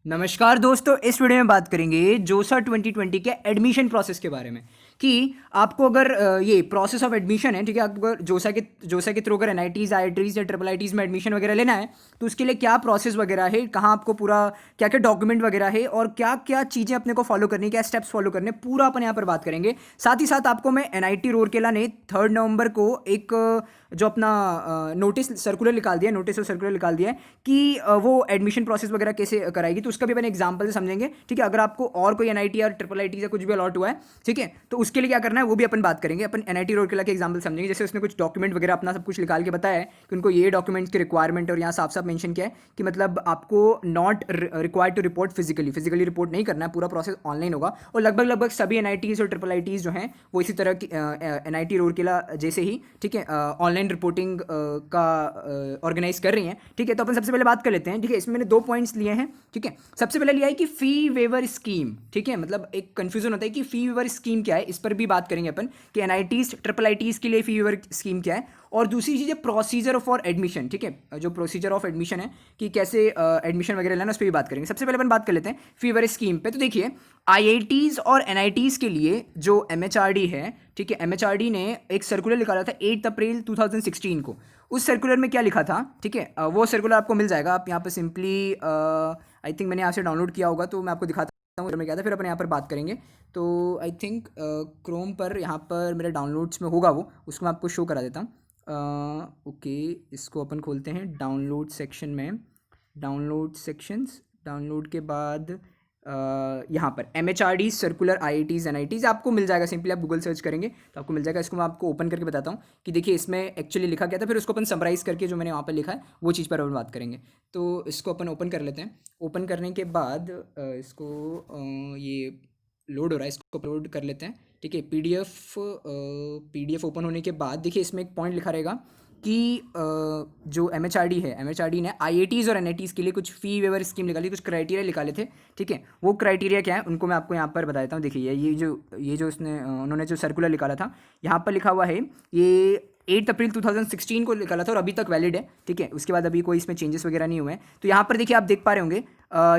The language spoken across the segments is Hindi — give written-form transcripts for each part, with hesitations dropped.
नमस्कार दोस्तों, इस वीडियो में बात करेंगे जोसा 2020 के एडमिशन प्रोसेस के बारे में कि आपको अगर ये प्रोसेस ऑफ एडमिशन है, ठीक है। आपको अगर जोसा के थ्रू अगर एनआईटीज़ आईआईटीज़ या ट्रिपल आईटीज़ में एडमिशन वगैरह लेना है तो उसके लिए क्या प्रोसेस वगैरह है, कहाँ आपको पूरा क्या क्या डॉक्यूमेंट वगैरह है और क्या क्या चीज़ें अपने को फॉलो करनी, क्या स्टेप्स फॉलो करने, पूरा अपन यहाँ पर बात करेंगे। साथ ही साथ आपको मैं एनआईटी रूरकेला ने 3 नवंबर को एक जो अपना नोटिस सर्कुलर निकाल दिया, नोटिस और सर्कुलर निकाल दिया है कि वो एडमिशन प्रोसेस वगैरह कैसे कराएगी, तो उसका भी अपन एग्जाम्पल से समझेंगे, ठीक है। अगर आपको और कोई एनआईटी या ट्रिपल आईटी या कुछ भी अलॉट हुआ है, ठीक है, तो उसके लिए क्या करना है वो भी अपन बात करेंगे। अपन एनआईटी रूरकेला के एग्जाम्पल समझेंगे, जैसे उसने कुछ डॉक्यूमेंट वगैरह अपना सब कुछ निकाल के बताया है कि उनको ये डॉक्यूमेंट्स की रिक्वायरमेंट, और यहाँ साफ साफ मेंशन किया है कि मतलब आपको not required to report physically report नहीं करना है, पूरा प्रोसेस ऑनलाइन होगा। और लगभग सभी एनआईटीज़ और ट्रिपल आईटीज़ जो हैं वो इसी तरह की एनआईटी रूरकेला जैसे ही, ठीक है, ऑनलाइन रिपोर्टिंग का ऑर्गेनाइज कर रही हैं, ठीक है। तो अपन सबसे पहले बात कर लेते हैं, ठीक है। इसमें मैंने 2 पॉइंट्स लिए हैं, ठीक है। सबसे पहले लिया है कि फी वेवर स्कीम, ठीक है। मतलब एक कंफ्यूजन होता है कि फी वेवर स्कीम क्या है, इस पर भी बात करेंगे अपन कि एनआईटीज ट्रिपल आईटीज के लिए फी वेवर स्कीम क्या है। और दूसरी चीज़ है प्रोसीजर फॉर एडमिशन, ठीक है, जो प्रोसीजर ऑफ एडमिशन है कि कैसे एडमिशन वगैरह लेना, उस पर भी बात करेंगे। सबसे पहले अपन बात कर लेते हैं फी वेवर स्कीम पे। तो देखिए, आईआईटीज और एनआईटीज के लिए जो एमएचआरडी है, ठीक है, एमएचआरडी ने एक सर्कुलर निकाला था 8 अप्रैल 2016 को। उस सर्कुलर में क्या लिखा था, ठीक है, वो सर्कुलर आपको मिल जाएगा। आप यहाँ पर सिंपली आई थिंक मैंने यहाँ से डाउनलोड किया होगा तो मैं आपको दिखाता हूँ में क्या था, फिर अपन यहाँ पर बात करेंगे। तो आई थिंक क्रोम पर यहाँ पर मेरे डाउनलोड्स में होगा वो, उसको मैं आपको शो करा देता हूँ। ओके, इसको अपन खोलते हैं डाउनलोड सेक्शन में, डाउनलोड सेक्शंस, डाउनलोड के बाद यहाँ पर M H R D circular I I Ts N I Ts आपको मिल जाएगा। सिंपली आप गूगल सर्च करेंगे तो आपको मिल जाएगा। इसको मैं आपको ओपन करके बताता हूँ कि देखिए इसमें एक्चुअली लिखा क्या था, फिर उसको अपन समराइज़ करके जो मैंने वहाँ पर लिखा है वो चीज़ पर अपन बात करेंगे। तो इसको अपन ओपन कर लेते हैं। ओपन करने के बाद इसको ये लोड हो रहा है, इसको अपलोड कर लेते हैं, ठीक है। पीडीएफ ओपन होने के बाद देखिए इसमें एक पॉइंट लिखा रहेगा कि जो एमएचआरडी है, एमएचआरडी ने आईआईटीज़ और एनआईटीज़ के लिए कुछ फ़ी वेवर स्कीम निकाली, कुछ क्राइटेरिया निकाले थे, ठीक है। वो क्राइटेरिया क्या है उनको मैं आपको यहाँ पर बता देता हूँ। देखिए ये जो उसने उन्होंने जो सर्कुलर निकाला था, यहाँ पर लिखा हुआ है ये 8 अप्रैल 2016 को निकाला था और अभी तक वैलिड है, ठीक है। उसके बाद अभी कोई इसमें चेंजेस वगैरह नहीं हुए हैं। तो यहाँ पर देखिए आप देख पा रहे होंगे,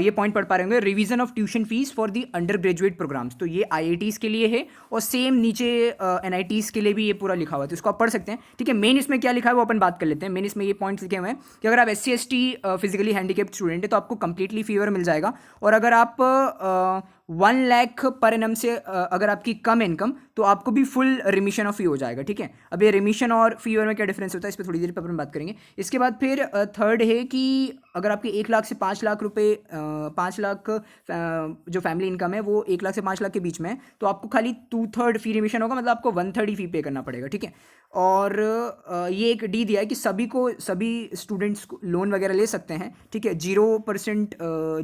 ये पॉइंट पढ़ पा रहे होंगे, revision of tuition fees for the undergraduate programmes. तो ये आईआईटीज़ के लिए है और सेम नीचे एनआईटीज़ के लिए भी ये पूरा लिखा हुआ है, तो इसको आप पढ़ सकते हैं, ठीक है। मेन इसमें क्या लिखा है वो अपन बात कर लेते हैं। मेन इसमें ये पॉइंट्स लिखे हुए हैं कि अगर आप SC/ST फिजिकली हैंडीकेप्ड स्टूडेंट है तो आपको कंप्लीटली फीवर मिल जाएगा। और अगर आप 1 लाख पर एनम से अगर आपकी कम इनकम, तो आपको भी फुल रिमिशन ऑफ फी हो जाएगा, ठीक है। अब ये रिमिशन और फीवर में क्या डिफरेंस होता है इस पर थोड़ी देर पर अपन बात करेंगे। इसके बाद फिर थर्ड है कि अगर आपके 1 लाख से 5 लाख रुपए, 5 लाख जो फैमिली इनकम है वो 1 लाख से 5 लाख के बीच में है, तो आपको खाली 2/3 फी रिमिशन होगा, मतलब आपको 1/3 ही फी पे करना पड़ेगा, ठीक है। और ये एक डी दिया है कि सभी स्टूडेंट्स लोन वगैरह ले सकते हैं, ठीक है। 0%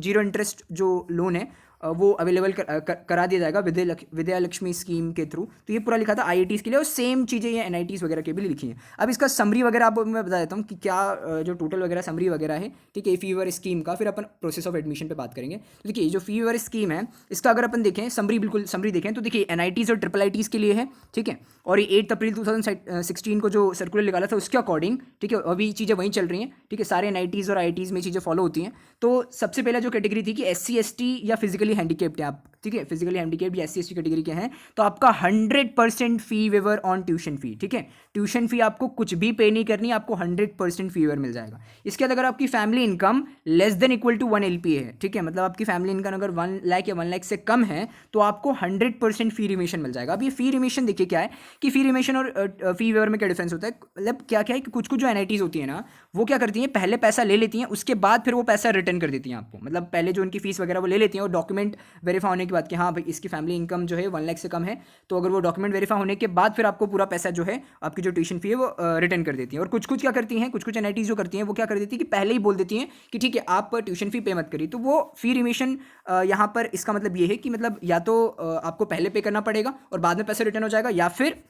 0 इंटरेस्ट जो लोन है वो अवेलेबल करा दिया जाएगा विद्या लक्ष्मी स्कीम के थ्रू। तो ये पूरा लिखा था आईआईटीज़ के लिए और सेम चीज़ें ये एनआईटीज़ वगैरह के भी लिखी हैं। अब इसका समरी वगैरह आपको मैं बता देता हूँ कि क्या जो टोटल वगैरह समरी वगैरह है, ठीक है, फीवर स्कीम का। फिर अपन प्रोसेस ऑफ एडमिशन पे बात करेंगे। तो देखिए जो फीवर स्कीम है इसका अगर अपन देखें समरी, बिल्कुल समरी देखें तो देखिए एनआईटीज़ और ट्रिपल आईटीज़ के लिए है, ठीक है। और ये 8 अप्रैल 2016 को जो सर्कुलर निकाला था उसके अकॉर्डिंग, ठीक है, अभी चीज़ें वहीं चल रही हैं, ठीक है। सारे एनआईटीज़ और आईआईटीज़ में चीज़ें फॉलो होती हैं। तो सबसे पहला जो कैटेगरी थी कि SC/ST या फिजिकली हैंडीकेप्ड है आप, ठीक है, फिजिकली हैंडीकेप्ड या SC/ST कैटेगरी के हैं, तो आपका 100% fee waiver on tuition fee, ठीक है। ट्यूशन फी आपको कुछ भी पे नहीं करनी, आपको 100% फी वेवर मिल जाएगा। इसके बाद अगर आपकी family income less than equal to 1 LPA है, ठीक है, मतलब आपकी फैमिली इनकम अगर 1 लाख या 1 लाख से कम है तो आपको 100% फी रिमिशन मिल जाएगा। अब ये फी रिमिशन देखिए क्या है कि फी रिमिशन और फी वेवर में क्या डिफरेंस होता है, मतलब क्या क्या है कि कुछ जो एनआईटीज़ होती है ना, वो क्या करती हैं, पहले पैसा ले लेती हैं, उसके बाद फिर वो पैसा रिटर्न कर देती हैं आपको। मतलब पहले जो उनकी फीस वगैरह वो ले लेती हैं और डॉक्यूमेंट वेरीफाई होने के बाद कि हाँ भाई इसकी फैमिली इनकम जो है 1 लाख से कम है, तो अगर वो डॉक्यूमेंट वेरीफाई होने के बाद फिर आपको पूरा पैसा जो है आपकी जो ट्यूशन फी है वो रिटर्न कर देती है। और कुछ क्या करती हैं, कुछ एनआईटीज़ जो करती हैं वो क्या कर देती है कि पहले ही बोल देती हैं कि ठीक है आप ट्यूशन फी पे मत करिए। तो वो फी रिमिशन यहाँ पर इसका मतलब ये है कि मतलब या तो आपको पहले पे करना पड़ेगा और बाद में पैसा रिटर्न हो जाएगा, या फिर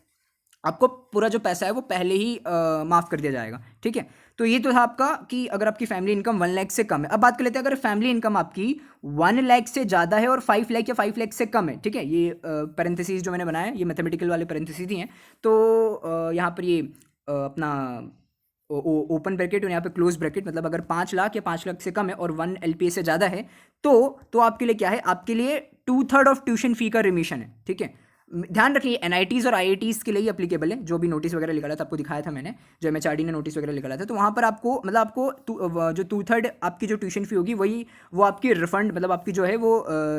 आपको पूरा जो पैसा है वो पहले ही माफ़ कर दिया जाएगा, ठीक है। तो ये तो था आपका कि अगर आपकी फैमिली इनकम 1 लाख से कम है। अब बात कर लेते हैं अगर फैमिली इनकम आपकी 1 लाख से ज़्यादा है और 5 लाख या 5 लाख से कम है, ठीक है। ये पैरेंथेसिस जो मैंने बनाया ये मैथमेटिकल वाले पैरेंथेसिस ही हैं। तो यहाँ पर ये अपना ओपन ब्रैकेट और यहाँ पे क्लोज ब्रैकेट, मतलब अगर 5 लाख या 5 लाख से कम है और 1 LPA से ज़्यादा है तो आपके लिए क्या है, आपके लिए 2/3 ऑफ ट्यूशन फी का रिमिशन है, ठीक है। ध्यान रखिए NITs और IITs के लिए ही अप्लीकेबल है, जो भी नोटिस वगैरह निकाला था आपको दिखाया था मैंने, जो MHRD ने नोटिस वगैरह निकाला था, तो वहाँ पर आपको मतलब आपको जो 2/3 आपकी जो ट्यूशन फी होगी वही वो आपकी रिफंड, मतलब आपकी जो है वो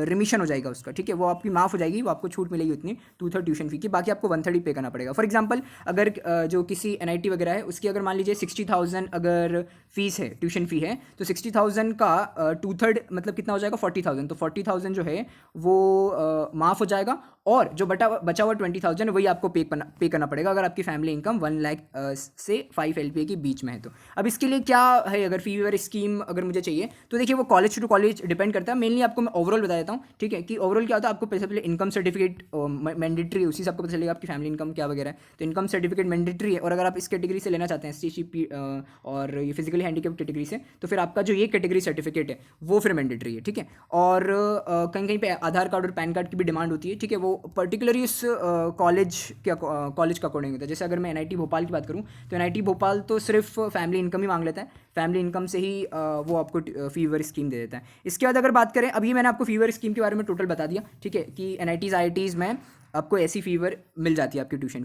रिमिशन हो जाएगा उसका, ठीक है, वो आपकी माफ़ हो जाएगी, वो आपको छूट मिलेगी उतनी 2/3 ट्यूशन फी की, बाकी आपको 1/3 ही पे करना पड़ेगा। फॉर एग्जाम्पल अगर जो किसी NIT वगैरह है उसकी अगर मान लीजिए 60,000 अगर फीस है, ट्यूशन फी है, तो 60,000 का 2/3 मतलब कितना हो जाएगा 40,000, तो 40,000 जो है वो माफ़ हो जाएगा, और जो बचा हुआ 20,000 वही आपको पे करना पड़ेगा अगर आपकी फैमिली इनकम 1 लाख से 5 LPA के बीच में है तो। अब इसके लिए क्या है, अगर फी वेवर स्कीम अगर मुझे चाहिए तो देखिए वो कॉलेज टू कॉलेज डिपेंड करता है, मेनली आपको मैं ओवरऑल बता देता हूँ, ठीक है, कि ओवरऑल क्या होता है, आपको पहले इनकम सर्टिफिकेट मैंडेटरी, उसी से आपको पता चलेगा आपकी फैमिली इनकम क्या वगैरह है, तो इनकम सर्टिफिकेट मैंडेटरी है, और अगर आप इस कैटेगरी से लेना चाहते हैं SC और ये फिजिकली हैंडीकेप कैटेगरी से, तो फिर आपका जो ये कैटेगरी सर्टिफिकेट है वो फिर मैंडेटरी है, ठीक है। और कहीं कहीं पे आधार कार्ड और पैन कार्ड की भी डिमांड होती है, ठीक है, वो पर्टिकुलरली उस कॉलेज के अकॉर्डिंग होता है। जैसे अगर मैं NIT भोपाल की बात करूँ तो NIT भोपाल तो सिर्फ फैमिली इनकम ही मांग लेता है, फैमिली इनकम से ही वो आपको फीवर स्कीम दे देता है। इसके बाद अगर बात करें, अभी मैंने आपको फीवर स्कीम के बारे में टोटल बता दिया, ठीक है, कि NITs IITs में आपको ऐसी फीवर मिल जाती है आपकी ट्यूशन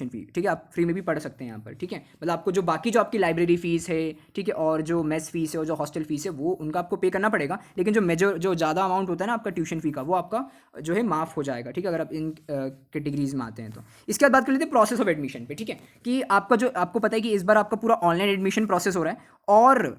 फी, ठीक है, आप फ्री में भी पढ़ सकते हैं यहाँ पर, ठीक है, मतलब आपको जो बाकी जो आपकी लाइब्रेरी फीस है, ठीक है, और जो मेस फीस है और जो हॉस्टल फीस है वो उनका आपको पे करना पड़ेगा, लेकिन जो ज़्यादा अमाउंट होता है ना आपका ट्यूशन फी का, वो आपका जो है माफ़ हो जाएगा, ठीक है, अगर आप इन कैटेगरीज में आते हैं तो। इसके बाद बात कर लेते हैं प्रोसेस ऑफ एडमिशन पे, ठीक है, कि आपको पता है कि इस बार आपका पूरा ऑनलाइन एडमिशन प्रोसेस हो रहा है, और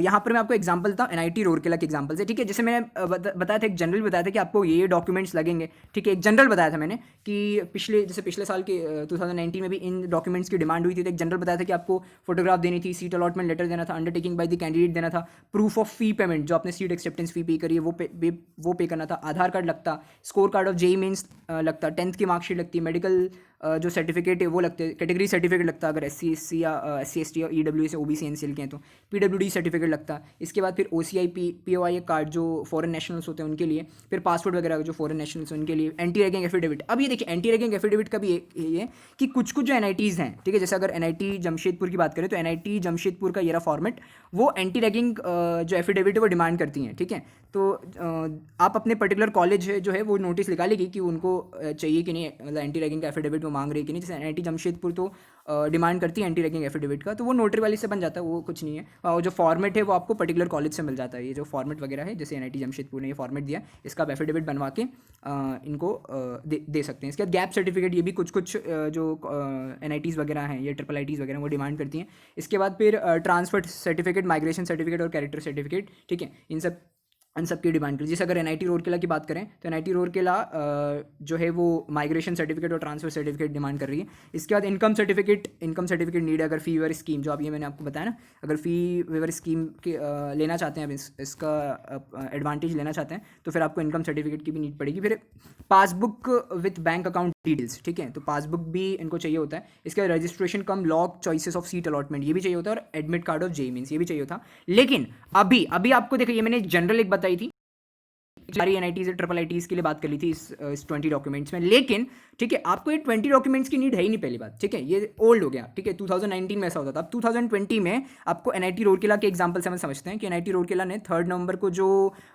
यहाँ पर मैं आपको एग्जांपल देता हूँ NIT रूरकेला के एग्जांपल से, ठीक है, जैसे मैंने बताया था, एक जनरल बताया था कि आपको ये डॉक्यूमेंट्स लगेंगे, ठीक है, एक जनरल बताया था मैंने कि पिछले साल के 2019 में भी इन डॉक्यूमेंट्स की डिमांड हुई थी, तो एक जनरल बताया था कि आपको फोटोग्राफ देनी थी, सीट अलॉटमेंट लेटर देना था, अंडरटेकिंग बाय द कैंडिडेट देना था, प्रूफ ऑफ फी पेमेंट, जो आपने सीट एक्सेप्टेंस फी पे करी है वो पे करना था, आधार कार्ड लगता, score card of JEE mains लगता, 10th की मार्कशीट लगती, मेडिकल जो सर्टिफिकेट है वो लगते हैं, कैटेगरी सर्टिफिकेट लगता है अगर SC या SC ST या EWS OBC NCL के हैं तो, PWD सर्टिफिकेट लगता है। इसके बाद फिर OCI POI कार्ड जो फॉरेन नेशनल्स होते हैं उनके लिए, फिर पासपोर्ट वगैरह जो फॉरेन नेशनल्स हैं उनके लिए, एंटी रैगिंग एफिडेविट। अब ये देखिए एंटी रैगिंग एफिडेविट का भी ये कि कुछ जो NITs हैं, ठीक है, जैसे अगर NIT जमशेदपुर की बात करें तो NIT जमशेदपुर का ये रहा फॉर्मेट, वो एंटी रैगिंग जो एफिडेविट है वो डिमांड करती हैं, ठीक है, तो आप अपने पर्टिकुलर कॉलेज जो है वो नोटिस निकालेगी कि उनको चाहिए कि नहीं, मतलब एंटी रैगिंग का एफिडेविट वो मांग रही है कि नहीं, जैसे NIT जमशेदपुर तो डिमांड करती है एंटी रैगिंग एफिडेविट का, तो वो नोटरी वाली से बन जाता है, वो कुछ नहीं है, और जो फॉर्मेट है वो आपको पर्टिकुलर कॉलेज से मिल जाता है, ये जो फॉर्मेट वगैरह है, जैसे NIT जमशेदपुर ने ये फॉर्मेट दिया, इसका आप एफिडेविट बनवा के इनको दे सकते हैं। इसके बाद गैप सर्टिफिकेट, ये भी कुछ जो NITs वगैरह हैं, ये IIITs वगैरह वो डिमांड करती हैं। इसके बाद फिर ट्रांसफर सर्टिफिकेट, माइग्रेशन सर्टिफिकेट और कैरेक्टर सर्टिफिकेट, ठीक है, इन सब की डिमांड करी। जैसे अगर NIT रूरकेला की बात करें तो NIT रूरकेला जो है वो माइग्रेशन सर्टिफिकेट और ट्रांसफर सर्टिफिकेट डिमांड कर रही है। इसके बाद इनकम सर्टिफिकेट नीड है अगर फी वेवर स्कीम, जो अभी मैंने आपको बताया ना, अगर फी वेवर स्कीम के लेना चाहते हैं, अब इसका एडवांटेज लेना चाहते हैं तो फिर आपको इनकम सर्टिफिकेट की भी नीड पड़ेगी। फिर passbook with bank account details, ठीक है, तो पासबुक भी इनको चाहिए होता है। इसके बाद registration cum lock choices of seat allotment, ये भी चाहिए होता है, और admit card of JEE mains ये भी चाहिए होता। लेकिन अभी आपको देखो, ये मैंने जनरल एक बताई थी, सारी NITs और IIITs के लिए बात कर ली थी इस 20 डॉक्यूमेंट्स में, लेकिन ठीक है आपको ये 20 डॉक्यूमेंट्स की नीड है ही नहीं, पहली बात, ठीक है, ये ओल्ड हो गया, ठीक है, 2019 में ऐसा होता था। अब 2020 में आपको NIT रूरकेला के एग्जांपल से हम समझते हैं कि NIT रूरकेला ने 3 नवंबर को जो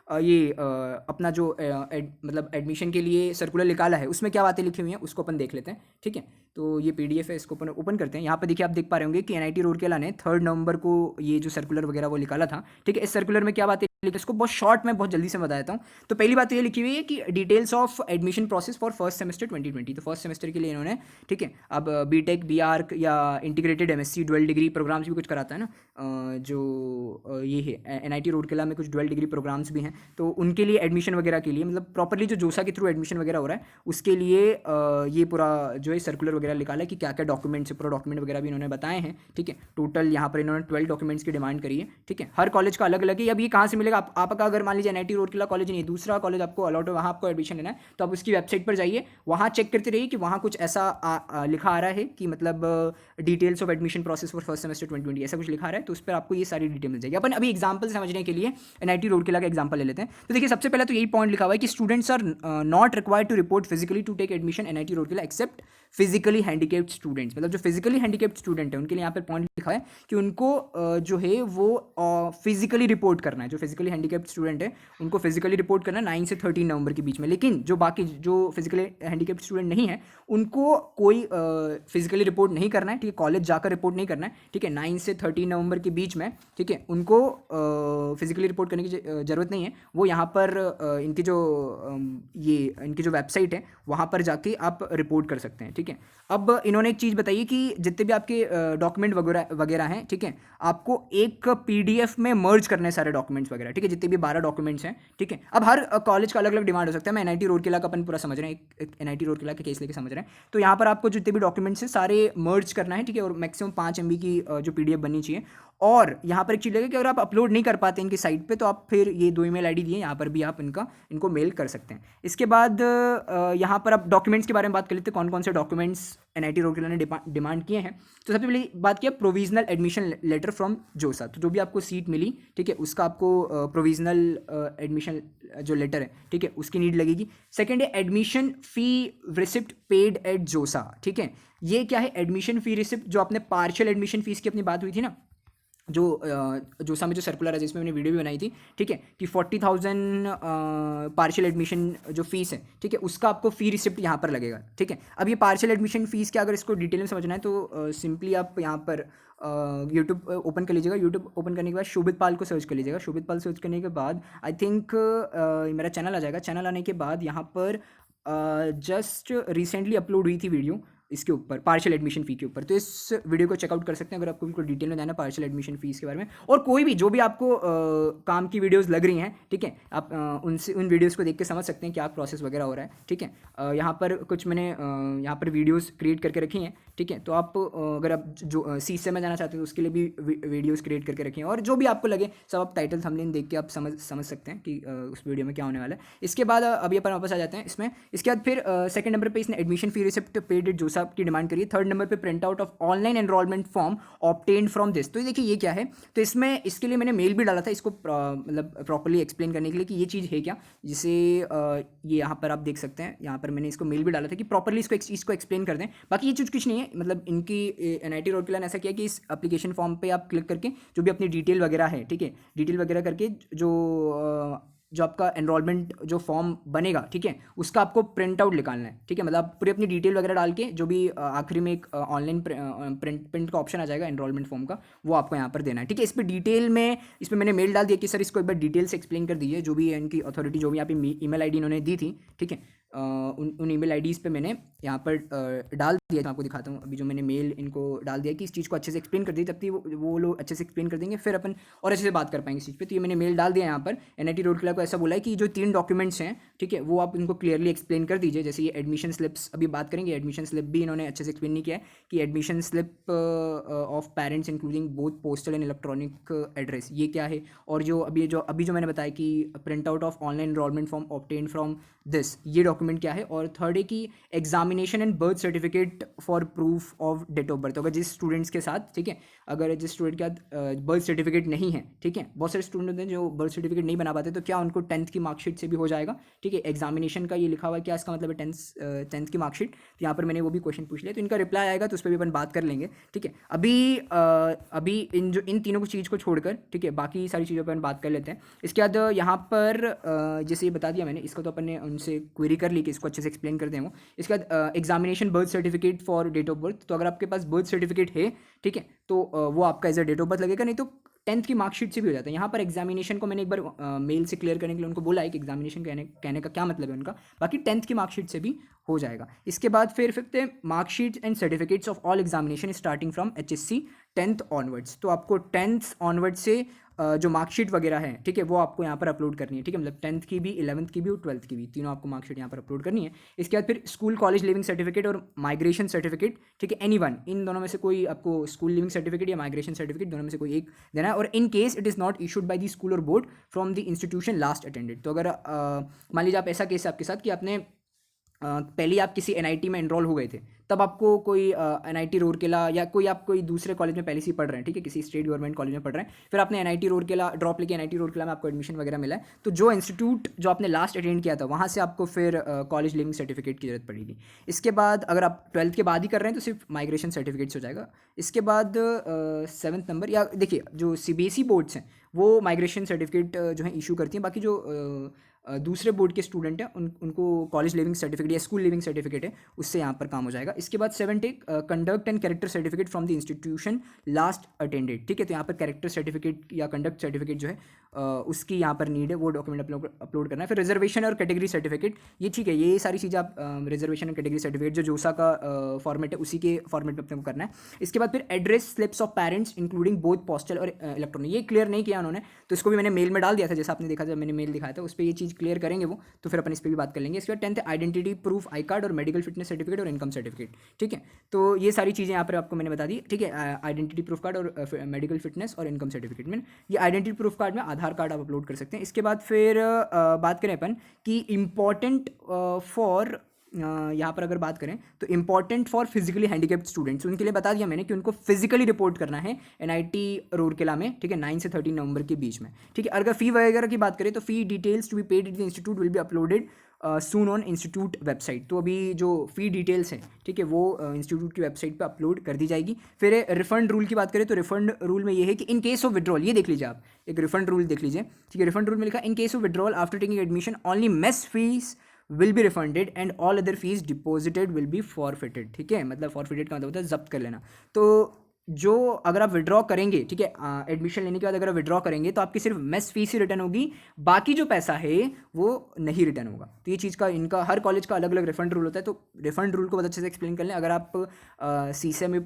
अपना जो मतलब एडमिशन के लिए सर्कुलर निकाला है, उसमें क्या बातें लिखी हुई हैं उसको अपन देख लेते हैं, ठीक है, तो ये PDF है, इसको अपन ओपन करते हैं। यहाँ पर देखिए आप देख पा रहे होंगे कि NIT रूरकेला ने 3 नवंबर को ये जो सर्कुलर वगैरह वो निकाला था, ठीक है, इस सर्कुलर में क्या बातें लिखी, इसको बहुत शॉर्ट में बहुत जल्दी से बता देता हूँ। तो पहली बात तो ये लिखी हुई है कि details of admission process for first semester 2020, तो फर्स्ट सेमेस्टर के लिए इन्होंने, ठीक है, अब BTech BArc या integrated MSc dual degree programmes भी कुछ कराता है ना, जो ये है NIT रूरकेला में कुछ ड्यूअल डिग्री प्रोग्राम्स भी हैं, तो उनके लिए एडमिशन वगैरह के लिए, मतलब प्रॉपरली जो जोसा के थ्रू एडमिशन वगैरह हो रहा है उसके लिए ये पूरा जो है सर्कुलर वगैरह निकाला है कि क्या क्या डॉक्यूमेंट्स है, पूरा डॉक्यूमेंट वगैरह भी इन्होंने बताए हैं, ठीक है, टोटल यहाँ पर इन्होंने 12 डॉक्यूमेंट्स की डिमांड करी है, ठीक है, हर कॉलेज का अलग अलग है। अब ये कहाँ से मिलेगा, आपका अगर मान लीजिए NIT रूरकेला कॉलेज नहीं, दूसरा कॉलेज आपको अलॉट है, वहाँ आपको एडमिशन लेना है, तो आप उसकी वेबसाइट पर जाइए, वहाँ चेक करते रहिए कि वहाँ कुछ ऐसा लिखा आ रहा है कि मतलब details of admission process for first semester 2020 ऐसा कुछ लिखा आ रहा है, तो उस पर आपको ये सारी डिटेल मिल जाएगी। अपन अभी एग्जाम्पल समझने के लिए NIT रूरकेला का एग्जाम्पल ले लेते हैं। तो देखिए सबसे पहले तो यही पॉइंट लिखा हुआ है कि students are not required to report physically to take admission NIT Rourkela except physically handicapped students, मतलब जो फिजिकली हैंडिकेप्ड स्टूडेंट है उनके लिए यहाँ पर पॉइंट लिखा है कि उनको जो है वो फिजिकली रिपोर्ट करना है। जो फिजिकली हैंडिकेप्ड स्टूडेंट है उनको फिजिकली रिपोर्ट करना है 9 से 13 नवंबर के बीच में। लेकिन जो बाकी जो फिजिकली हैंडिकेप्ड स्टूडेंट नहीं है उनको कोई फिजिकली रिपोर्ट नहीं करना है, ठीक है, कॉलेज जाकर रिपोर्ट नहीं करना है, ठीक है, 9 से 13 नवंबर के बीच में, ठीक है, उनको फिजिकली रिपोर्ट करने की ज़रूरत नहीं है। वो यहाँ पर इनकी जो ये इनकी जो वेबसाइट है वहाँ पर जाके आप रिपोर्ट कर सकते हैं, ठीक है। अब इन्होंने एक चीज़ बताई कि जितने भी आपके डॉक्यूमेंट वगैरह हैं, ठीक है, आपको एक पीडीएफ में मर्ज करने सारे डॉक्यूमेंट्स वगैरह, ठीक है, जितने भी 12 डॉक्यूमेंट्स हैं, ठीक है। अब हर कॉलेज का अलग अलग डिमांड हो सकता है। मैं एनआईटी रूरकेला का अपन पूरा समझ रहे हैं, एक एनआईटी रूरकेला के केस लेके समझ रहे हैं। तो यहाँ पर आपको जितने भी डॉक्यूमेंट्स हैं सारे मर्ज करना है, ठीक है, और मैक्सिमम 5 MB की जो पीडीएफ बननी चाहिए। और यहाँ पर एक चीज़ लगे कि अगर आप अपलोड नहीं कर पाते इनकी साइट पे तो आप फिर ये 2 ईमेल आईडी दिए, यहाँ पर भी आप इनको मेल कर सकते हैं। इसके बाद यहाँ पर आप डॉक्यूमेंट्स के बारे में बात कर लेते हैं, कौन कौन से डॉक्यूमेंट्स एनआईटी रूरकेला ने डिमांड किए हैं। तो सबसे पहले बात किया प्रोविजनल एडमिशन लेटर फ्रॉम जोसा, तो जो भी आपको सीट मिली, ठीक है, उसका आपको प्रोविजनल एडमिशन जो लेटर है, ठीक है, उसकी नीड लगेगी। सेकेंड है admission fee receipt paid at JoSAA, ठीक है। ये क्या है, एडमिशन फ़ी रिसिप्ट, जो आपने पार्शियल एडमिशन फ़ीस की अपनी बात हुई थी ना, जो जोसा में जो सर्कुलर है जिसमें मैंने वीडियो भी बनाई थी, ठीक है, कि 40,000 पार्शियल एडमिशन जो फीस है, ठीक है, उसका आपको फ़ी रिसिप्ट यहाँ पर लगेगा, ठीक है। अब ये पार्शियल एडमिशन फ़ीस क्या, अगर इसको डिटेल में समझना है तो सिंपली आप यहाँ पर यूट्यूब ओपन कर लीजिएगा। यूट्यूब ओपन करने के बाद शोभित पाल को सर्च कर लीजिएगा। शोभित पाल सर्च करने के बाद आई थिंक मेरा चैनल आ जाएगा। चैनल आने के बाद यहाँ पर जस्ट रिसेंटली अपलोड हुई थी वीडियो इसके ऊपर, पार्शियल एडमिशन फ़ी के ऊपर, तो इस वीडियो को चेकआउट कर सकते हैं अगर आपको बिल्कुल डिटेल में जानना है पार्शियल एडमिशन फ़ीस के बारे में। और कोई भी जो भी आपको काम की वीडियोस लग रही हैं, ठीक है, आप उन वीडियोस को देख के समझ सकते हैं क्या प्रोसेस वगैरह हो रहा है, ठीक है। यहाँ पर कुछ मैंने यहाँ पर वीडियोस क्रिएट करके रखी हैं, ठीक है। तो आप अगर आप जो सीसे में जाना चाहते हैं तो उसके लिए भी वीडियोज़ क्रिएट करके रखी हैं, और जो भी आपको लगे सब आप टाइटल थंबनेल देख के आप समझ सकते हैं कि उस वीडियो में क्या होने वाला है। इसके बाद अभी अपन वापस आ जाते हैं इसमें। इसके बाद फिर सेकंड नंबर पे इसने admission fee receipt paid at JoSAA की डिमांड करी है। थर्ड नंबर पे print out of online enrolment form obtained from this. तो देखिए ये क्या है, तो इसमें इसके लिए मैंने मेल भी डाला था इसको मतलब प्रॉपर्ली एक्सप्लेन करने के लिए कि ये चीज़ है क्या, जिसे ये यहाँ पर आप देख सकते हैं। यहाँ पर मैंने इसको मेल भी डाला था कि प्रॉपर्ली इसको एक्सप्लेन कर दें। बाकी ये चीज़ कुछ नहीं है, मतलब इनकी एनआईटी रूरकेला ने ऐसा किया कि इस एप्लीकेशन फॉर्म पे आप क्लिक करके जो भी अपनी डिटेल वगैरह है, ठीक है, डिटेल वगैरह करके जो आपका एनरोलमेंट जो फॉर्म बनेगा, ठीक है, उसका आपको प्रिंट आउट निकालना है, ठीक है। मतलब आप पूरी अपनी डिटेल वगैरह डाल के जो भी आखिरी में एक ऑनलाइन प्रिंट का ऑप्शन आ जाएगा एनरोलमेंट फॉर्म का, वो आपको यहाँ पर देना है, ठीक है। इस पर डिटेल में इसमें मैंने मेल डाल दिया कि सर इसको एक बार डिटेल से एक्सप्लेन कर दीजिए, जो भी है इनकी अथॉरिटी, जो भी यहाँ पे ईमेल आईडी इन्होंने दी थी, ठीक है, उन ईमेल आईडीज़ पे मैंने यहाँ पर डाल दिया। मैं आपको दिखाता हूँ अभी जो मैंने मेल इनको डाल दिया कि इस चीज़ को अच्छे से एक्सप्लेन कर दी, तब तक वो लोग अच्छे से एक्सप्लेन कर देंगे, फिर अपन और अच्छे से बात कर पाएंगे इस चीज़ पे। तो ये मैंने मेल डाल दिया यहाँ पर। एनआईटी रूरकेला को ऐसा बोला है कि जो 3 डॉक्यूमेंट्स हैं, ठीक है, वो आप इनको क्लियरली एक्सप्लेन कर दीजिए। जैसे ये एडमिशन स्लिप्स, अभी बात करेंगे, एडमिशन स्लिप भी इन्होंने अच्छे से एक्सप्लेन नहीं किया है कि admission slip of parents including both postal and electronic address, ये क्या है। और जो अभी जो मैंने बताया कि print out of online enrolment form obtain from this, ये डॉक्यूमेंट क्या है। और थर्ड है कि examination and birth certificate for proof of date of birth. अगर जिस स्टूडेंट्स के साथ, ठीक है, अगर जिस स्टूडेंट के साथ बर्थ सर्टिफिकेट नहीं है, ठीक है, बहुत सारे स्टूडेंट होते हैं जो बर्थ सर्टिफिकेट नहीं बना पाते, तो क्या उनको 10th की मार्कशीट से भी हो जाएगा, ठीक है। एग्जामिनेशन का ये लिखा हुआ है, क्या इसका मतलब है 10th की मार्कशीट। तो यहाँ पर मैंने वो भी क्वेश्चन पूछ लिया, तो इनका रिप्लाई आएगा तो उस पर भी अपन बात कर लेंगे, ठीक है। अभी इन तीनों की चीज़ को छोड़कर, ठीक है, बाकी सारी चीज़ों पर अपन बात कर लेते हैं। इसके बाद यहाँ पर जैसे ये बता दिया मैंने, इसका तो अपन ने उनसे क्वेरी कर ली कि इसको अच्छे से एक्सप्लेन कर दें वो। इसके बाद examination birth certificate for date of birth, तो अगर आपके पास बर्थ सर्टिफिकेट है, ठीक है, तो वो आपका as a date of birth लगेगा, नहीं तो 10th की मार्कशीट से भी हो जाता है। यहाँ पर एग्जामिनेशन को मैंने एक बार मेल से क्लियर करने के लिए उनको बोला है कि एग्जामिनेशन कहने का क्या मतलब है उनका, बाकी 10th की मार्कशीट से भी हो जाएगा। इसके बाद फिर फिफ्थ है marksheet and certificates of all examination starting from HSC 10th onwards. तो आपको 10th ऑनवर्ड से जो मार्कशीट वगैरह है, ठीक है, वो आपको यहाँ पर अपलोड करनी है, ठीक है। मतलब 10th की भी, 11th की भी और 12th की भी, तीनों आपको मार्कशीट यहाँ पर अपलोड करनी है। इसके बाद फिर स्कूल कॉलेज लिविंग सर्टिफिकेट और माइग्रेशन सर्टिफिकेट, ठीक है, एनीवन, इन दोनों में से कोई आपको स्कूल लिविंग सर्टिफिकेट या माइग्रेशन सर्टिफिकेट दोनों में से कोई एक देना है। और in case it is not issued by the school और board from the institution last attended. तो अगर मान लीजिए आप ऐसा केस है आपके साथ कि आपने पहले आप किसी एनआईटी में एनरोल हो गए थे, तब आपको कोई NIT रूरकेला या कोई आप कोई दूसरे कॉलेज में पहले से ही पढ़ रहे हैं, ठीक है, किसी स्टेट गवर्नमेंट कॉलेज में पढ़ रहे हैं, फिर आपने NIT रूरकेला ड्रॉप लेके NIT रूरकेला में आपको एडमिशन वगैरह मिला है, तो जो इंस्टीट्यूट जो आपने लास्ट अटेंड किया था वहाँ से आपको फिर कॉलेज लिविंग सर्टिफिकेट की जरूरत पड़ेगी। इसके बाद अगर आप 12th के बाद ही कर रहे हैं तो सिर्फ माइग्रेशन सर्टिफिकेट्स हो जाएगा। इसके बाद 7th नंबर, या देखिए जो CBSE बोर्ड्स हैं वो माइग्रेशन सर्टिफिकेट जो है इशू करती हैं, बाकी जो दूसरे बोर्ड के स्टूडेंट हैं उनको कॉलेज लिविंग सर्टिफिकेट या स्कूल लिविंग सर्टिफिकेट है उससे यहाँ पर काम हो जाएगा। इसके बाद 7 take conduct and character certificate from the institution last attended, ठीक है, तो यहाँ पर कैरेक्टर सर्टिफिकेट या कंडक्ट सर्टिफिकेट जो है उसकी यहाँ पर नीड है, वो डॉक्यूमेंट अपलोड करना है। फिर रिजर्वेशन और कैटेगरी सर्टिफिकेट, ये ठीक है, ये सारी चीज़ें आप रिजर्वेशन और कैटेगरी सर्टिफिकेट जो जोसा का फॉर्मेट है उसी के फॉर्मेट में अपने को करना है। इसके बाद फिर address slips of parents including both postal और इलेक्ट्रॉनिक, ये क्लियर नहीं किया उन्होंने, तो इसको भी मैंने मेल में डाल दिया था, जैसा आपने देखा था मैंने मेल दिखाया था, उस पर ये चीज़ क्लियर करेंगे वो, तो फिर अपन इस पर भी बात कर लेंगे। इसके बाद 10th identity proof I card और मेडिकल फिटनेस सर्टिफिकेट और इनकम सर्टिफिकेट, ठीक है, तो ये सारी चीज़ें यहाँ पर आपको मैंने बता दी, ठीक है, आइडेंटिटी प्रूफ कार्ड और मेडिकल फिटनेस और इनकम सर्टिफिकेट में, ये आइडेंटिटी प्रूफ कार्ड में आधार कार्ड आप अपलोड कर सकते हैं। इसके बाद फिर बात करें अपन कि इम्पॉर्टेंट फॉर यहाँ पर अगर बात करें तो important for physically handicapped students, उनके लिए बता दिया मैंने कि उनको फिजिकली रिपोर्ट करना है NIT रूरकेला में, ठीक है, 9 से 13 नवंबर के बीच में, ठीक है। अगर फ़ी वगैरह की बात करें तो fee details to be paid in the institute will be uploaded soon on institute website, तो अभी जो फ़ी डिटेल्स हैं, ठीक है, वो इंस्टीट्यूट की वेबसाइट पे अपलोड कर दी जाएगी। फिर रिफंड रूल की बात करें तो रिफंड रूल में ये है कि इन केस ऑफ विड्रॉल, ये देख लीजिए आप, एक रिफंड रूल देख लीजिए, ठीक है, रिफंड रूल में लिखा in case of withdrawal after taking admission only mess fees will be refunded and all other fees deposited will be forfeited, ठीक है, मतलब फॉरफिटेड का मतलब होता है जब्त कर लेना। तो जो अगर आप विड्रॉ करेंगे, ठीक है, एडमिशन लेने के बाद अगर आप विड्रॉ करेंगे तो आपकी सिर्फ मेस फीस ही रिटर्न होगी, बाकी जो पैसा है वो नहीं रिटर्न होगा। तो ये चीज़ का इनका हर कॉलेज का अलग अलग रिफंड रूल होता है, तो रिफंड रूल को बहुत अच्छे से एक्सप्लेन कर लें। अगर आप CSEM में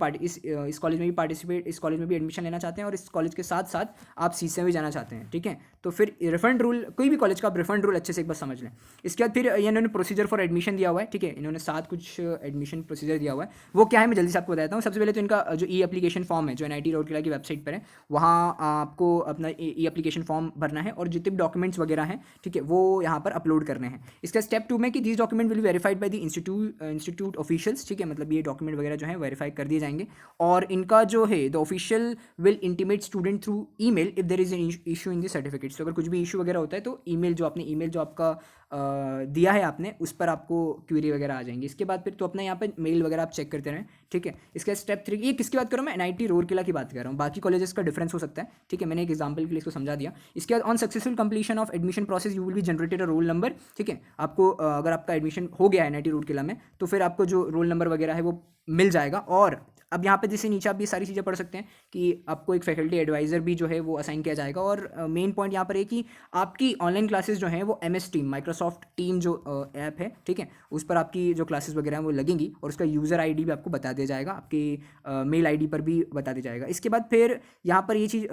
इस कॉलेज में भी पार्टिसिपेट, इस कॉलेज में भी एडमिशन लेना चाहते हैं और इस कॉलेज के साथ साथ आप CSEM भी जाना चाहते हैं, ठीक है, तो फिर रिफंड रूल, कोई भी कॉलेज का आप रिफंड रूल अच्छे से एक बार समझ लें। इसके बाद फिर इन्होंने प्रोसीजर फॉर एडमिशन दिया हुआ है, ठीक है, इन्होंने 7 कुछ एडमिशन प्रोसीजर दिया हुआ है, वो क्या है मैं जल्दी से आपको बताता हूँ। सबसे पहले तो इनका जो एप्लीकेशन फॉर्म है जो NIT रूरकेला की वेबसाइट पर है, वहाँ आपको अपना एप्लीकेशन फॉर्म भरना है और जितने भी डॉक्यूमेंट्स वगैरह हैं, ठीक है, वो यहाँ पर अपलोड करने हैं। इसका स्टेप 2 में कि these document will be verified by the institute officials, ठीक है, मतलब ये डॉक्यूमेंट वगैरह जो है वेरीफाई कर दिए जाएंगे और इनका जो है the official will intimate student through email if there is an issue in the certificates, तो अगर कुछ भी इशू वगैरह होता है तो ईमेल जो आपका दिया है आपने उस पर आपको क्वेरी वगैरह आ जाएंगी। इसके बाद फिर तो अपना यहाँ पर मेल वगैरह आप चेक करते रहें, ठीक है। इसका स्टेप 3, ये किसकी बात कर रहा हूँ मैं, NIT रूरकेला की बात कर रहा हूँ, बाकी कॉलेजेस का डिफरेंस हो सकता है, ठीक है, मैंने एक एग्जांपल के लिए इसको समझा दिया। इसके बाद on successful completion of admission process you will be generated a roll number, ठीक है, आपको अगर आपका एडमिशन हो गया है NIT रूरकेला में तो फिर आपको जो रोल नंबर वगैरह है वो मिल जाएगा। और अब यहाँ पे जैसे नीचे आप ये सारी चीज़ें पढ़ सकते हैं कि आपको एक फैकल्टी एडवाइज़र भी जो है वो असाइन किया जाएगा और मेन पॉइंट यहाँ पर है कि आपकी ऑनलाइन क्लासेस जो हैं वो MS टीम, माइक्रोसॉफ्ट टीम जो ऐप है, ठीक है, उस पर आपकी जो क्लासेस वगैरह हैं वो लगेंगी और उसका यूज़र ID भी आपको बता दिया जाएगा, आपकी मेल ID पर भी बता दिया जाएगा। इसके बाद फिर यहाँ पर ये चीज़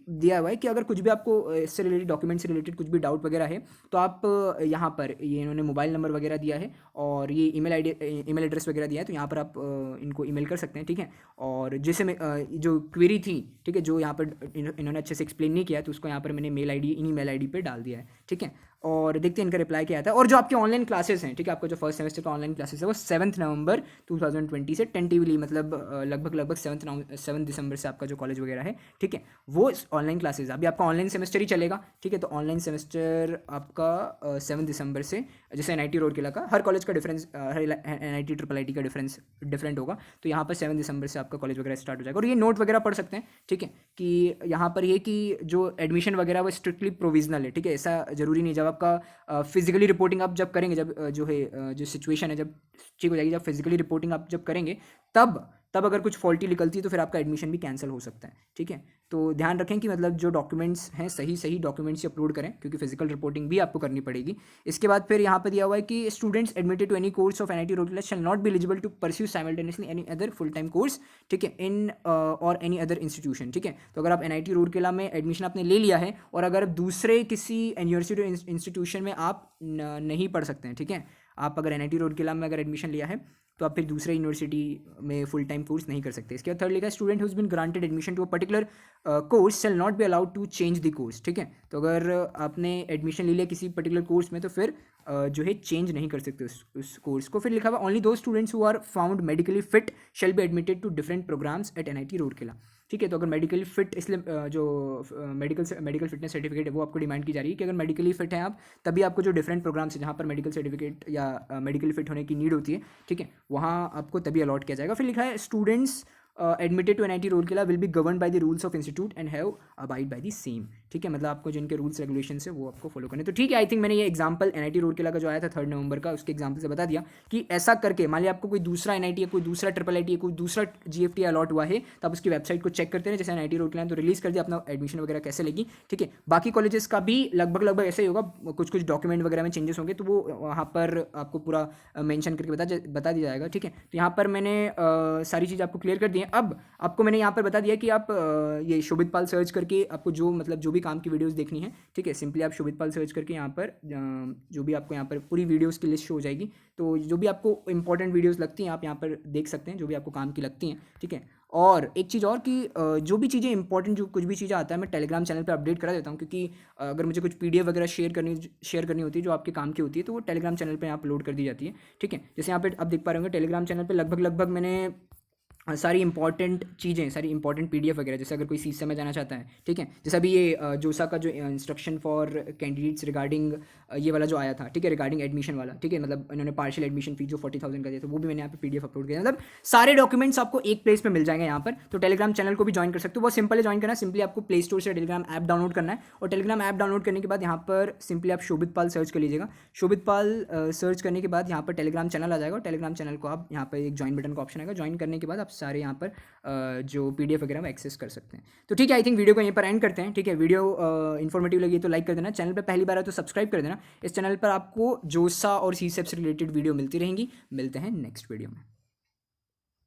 दिया हुआ है कि अगर कुछ भी आपको इससे रिलेटेड, डॉक्यूमेंट से रिलेटेड कुछ भी डाउट वगैरह है तो आप यहाँ पर ये इन्होंने मोबाइल नंबर वगैरह दिया है और ये ईमेल एड्रेस वगैरह दिया है, तो यहाँ पर आप इनको ईमेल कर सकते हैं, ठीक है। और जैसे मैं जो क्वेरी थी, ठीक है, जो यहाँ पर इन्होंने अच्छे से एक्सप्लेन नहीं किया तो उसको यहाँ पर मैंने मेल ID पे डाल दिया है, ठीक है। और देखते हैं इनका रिप्लाई क्या आता है। और जो आपके ऑनलाइन क्लासेस हैं, ठीक है, आपका जो फर्स्ट सेमेस्टर का ऑनलाइन क्लासेस है वो 7 नवंबर 2020 से टेंटिवली, मतलब लगभग 7 दिसंबर से आपका जो कॉलेज वगैरह है, ठीक है, वो ऑनलाइन क्लासेस, अभी आपका ऑनलाइन सेमेस्टर ही चलेगा, ठीक है। तो ऑनलाइन सेमेस्टर आपका 7 दिसंबर से, जैसे NIT रूरकेला का हर कॉलेज का डिफरेंस, NIT IIIT का डिफरेंस डिफरेंट होगा, तो यहाँ पर 7 दिसंबर से आपका कॉलेज वगैरह स्टार्ट हो जाएगा। और ये नोट वगैरह पढ़ सकते हैं, ठीक है, कि यहाँ पर ये कि जो एडमिशन वगैरह वो स्ट्रिक्टली प्रोविजनल है, ठीक है, ऐसा जरूरी नहीं। जब आपका फिजिकली रिपोर्टिंग आप जब करेंगे, जब जो है जो सिचुएशन है जब ठीक हो जाएगी, जब फिजिकली रिपोर्टिंग आप जब करेंगे तब अगर कुछ फॉल्टी निकलती है तो फिर आपका एडमिशन भी कैंसिल हो सकता है, ठीक है। तो ध्यान रखें कि मतलब जो डॉक्यूमेंट्स हैं सही डॉक्यूमेंट्स अपलोड करें, क्योंकि फिजिकल रिपोर्टिंग भी आपको करनी पड़ेगी। इसके बाद फिर यहाँ पर दिया हुआ है कि students admitted to any course of NIT Rourkela shall not be eligible to pursue simultaneously any other full time course, ठीक है, इन और एनी अदर इंस्टीट्यूशन, ठीक है। तो अगर आप NIT रूरकेला में एडमिशन आपने ले लिया है और अगर दूसरे किसी यूनिवर्सिटी इंस्टीट्यूशन में आप नहीं पढ़ सकते हैं, ठीक है, आप अगर NIT रूरकेला में अगर एडमिशन लिया है तो तो आप फिर दूसरे यूनिवर्सिटी में फुल टाइम कोर्स नहीं कर सकते। इसके बाद थर्ड लिखा है student who's been granted admission to a particular course shall not be allowed to change the course. ठीक है, तो अगर आपने एडमिशन ले लिया किसी पर्टिकुलर कोर्स में तो फिर जो है चेंज नहीं कर सकते उस कोर्स को। फिर लिखा हुआ ओनली दो students who are found medically fit shall be admitted to different programmes at NIT Rourkela. ठीक है, तो अगर मेडिकली फिट, इसलिए जो मेडिकल फिटनेस सर्टिफिकेट है वो आपको डिमांड की जा रही है कि अगर मेडिकली फिट हैं आप तभी आपको जो डिफरेंट प्रोग्राम्स है जहाँ पर मेडिकल सर्टिफिकेट या मेडिकली फिट होने की नीड होती है, ठीक है, वहाँ आपको तभी अलॉट किया जाएगा। फिर लिखा है students admitted to NIT Rourkela will be govern by the rules of institute and have abide by the same. ठीक है, मतलब आपको जिनके रूल्स रेगुलेशन है वो आपको फॉलो करने। तो ठीक है, आई थिंक मैंने ये एग्जांपल NIT रूरकेला का जो आया था 3 नवंबर का उसके एग्जांपल से बता दिया कि ऐसा करके मान लिया आपको कोई दूसरा NIT या कोई दूसरा IIIT या कोई दूसरा GFT अलॉट हुआ है तो आप उसकी वेबसाइट को चेक करते हैं। जैसे NIT रूरकेला तो रिलीज कर दिया अपना एडमिशन वगैरह कैसे लेगी। ठीक है, बाकी कॉलेजेस का भी लगभग ऐसे ही होगा, कुछ डॉक्यूमेंट वगैरह में चेंजेस होंगे तो वो वहाँ पर आपको पूरा मेंशन करके बता दिया जाएगा। ठीक है, तो यहाँ पर मैंने सारी चीज़ आपको क्लियर कर दी है। अब आपको मैंने यहाँ पर बता दिया कि आप ये शोभित पाल सर्च करके आपको जो भी काम की वीडियोस देखनी है, ठीक है, सिंपली आप शोभित पाल सर्च करके यहाँ पर जो भी आपको यहाँ पर पूरी वीडियोस की लिस्ट शो हो जाएगी। तो जो भी आपको इंपॉर्टेंट वीडियोस लगती हैं आप यहाँ पर देख सकते हैं, जो भी आपको काम की लगती हैं। ठीक है, और एक चीज़ और कि जो भी चीज़ें इंपॉर्टेंट, जो कुछ भी चीज़ें आता है मैं टेलीग्राम चैनल पे अपडेट करा देता हूँ, क्योंकि अगर मुझे कुछ PDF वगैरह शेयर करनी होती है जो आपके काम की होती है तो वो टेलीग्राम चैनल पे यहाँ अपलोड कर दी जाती है। ठीक है, जैसे यहाँ पे आप देख पा रहे होंगे टेलीग्राम चैनल पे लगभग मैंने सारी इंपॉर्टेंट चीज़ें, सारी इंपॉर्टेंट PDF वगैरह, जैसे अगर कोई सीसे में जाना चाहता है, ठीक है, जैसे अभी ये जोसा का जो इंस्ट्रक्शन फॉर कैंडिडेट्स रिगार्डिंग ये वाला जो आया था, ठीक है, रिगार्डिंग एडमिशन वाला, ठीक है, मतलब इन्होंने पार्शियल एडमिशन फीस जो 40,000 का दिया तो वो भी मैंने यहाँ पे PDF अपलोड किया। मतलब सारे डॉक्यूमेंट्स आपको एक प्लेस पे मिल जाएंगे यहाँ पर। तो टेलीग्राम चैनल को भी ज्वाइन कर सकते हो, बहुत सिंपल है ज्वाइन करना। सिंपली आपको प्ले स्टोर से टेलीग्राम ऐप डाउनलोड करना है और टेलीग्राम ऐप डाउनलोड करने के बाद यहाँ पर सिंपली आप शोभित पाल सर्च कर लीजिएगा। शोभित पाल सर्च करने के बाद यहाँ पर टेलीग्राम चैनल आ जाएगा और टेलीग्राम चैनल को आप यहाँ पर एक ज्वाइन बटन का ऑप्शन आएगा, ज्वाइन करने के बाद आप सारे यहाँ पर जो PDF वगैरह में एक्सेस कर सकते हैं। तो ठीक है, आई थिंक वीडियो को यहीं पर एंड करते हैं। ठीक है, वीडियो इन्फॉर्मेटिव लगी तो लाइक कर देना, चैनल पर पहली बार है तो सब्सक्राइब कर देना। इस चैनल पर आपको जोसा और CSEP से रिलेटेड वीडियो मिलती रहेंगी। मिलते हैं नेक्स्ट वीडियो में।